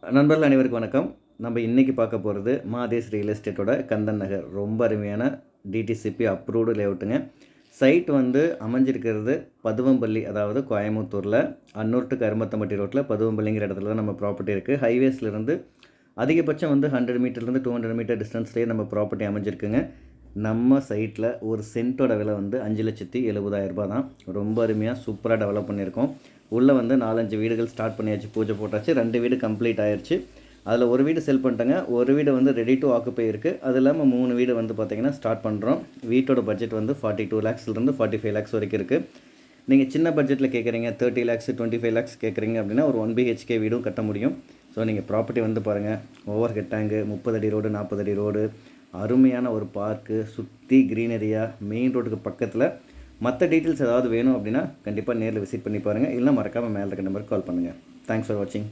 நண்பர்கள் அனைவருக்கும் வணக்கம். நம்ம இன்றைக்கி பார்க்க போகிறது மாதேஷ் ரியல் எஸ்டேட்டோட கந்தன் நகர். ரொம்ப அருமையான டிடிசிபி அப்ரூவ்டு லேஅவுட்டுங்க. சைட் வந்து அமைஞ்சிருக்கிறது பதுவம்பள்ளி, அதாவது கோயம்புத்தூரில் அன்னூர் டு கருமத்தம்பட்டி ரோட்டில் பதுவம்பள்ளிங்கிற இடத்துல தான் நம்ம ப்ராப்பர்ட்டி இருக்குது. ஹைவேஸ்லேருந்து அதிகபட்சம் வந்து 100 மீட்டர்லேருந்து 200 மீட்டர் டிஸ்டன்ஸ்லேயே நம்ம ப்ராப்பர்ட்டி அமைஞ்சிருக்குங்க. நம்ம சைட்டில் ஒரு சென்ட்டோட விலை வந்து 5,70,000 தான். ரொம்ப அருமையாக சூப்பராக டெவலப் பண்ணியிருக்கோம். உள்ளே வந்து 4-5 வீடுகள் ஸ்டார்ட் பண்ணியாச்சு, பூஜை போட்டாச்சு. 2 வீடு கம்ப்ளீட் ஆயிடுச்சு. அதில் ஒரு வீடு செல் பண்ணிட்டேங்க. ஒரு வீடு வந்து ரெடி டு ஆக்குப்பை இருக்குது. அது இல்லாமல் 3 வீடு வந்து பார்த்திங்கன்னா ஸ்டார்ட் பண்ணுறோம். வீட்டோட பட்ஜெட் வந்து 42 lakhsலேருந்து 45 lakhs வரைக்கும் இருக்குது. நீங்கள் சின்ன பட்ஜெட்டில் கேட்குறீங்க, 30 lakhs 25 lakhs கேட்குறீங்க அப்படின்னா ஒரு 1 BHK வீடும் கட்ட முடியும். ஸோ நீங்கள் ப்ராப்பர்ட்டி வந்து பாருங்கள். ஓவர் ஹெட் டேங்கு, 30 அடி ரோடு, 40 அடி ரோடு, அருமையான ஒரு பார்க்கு, சுற்றி க்ரீனரியாக, மெயின் ரோட்டுக்கு பக்கத்தில். மற்ற டீட்டெயில்ஸ் ஏதாவது வேணும் அப்படின்னா கண்டிப்பாக நேரில் விசிட் பண்ணி பாருங்கள். இல்லைனா மறக்காமல் மேலே இருக்க நம்பருக்கு கால் பண்ணுங்கள். தேங்க்ஸ் ஃபார் வாட்சிங்.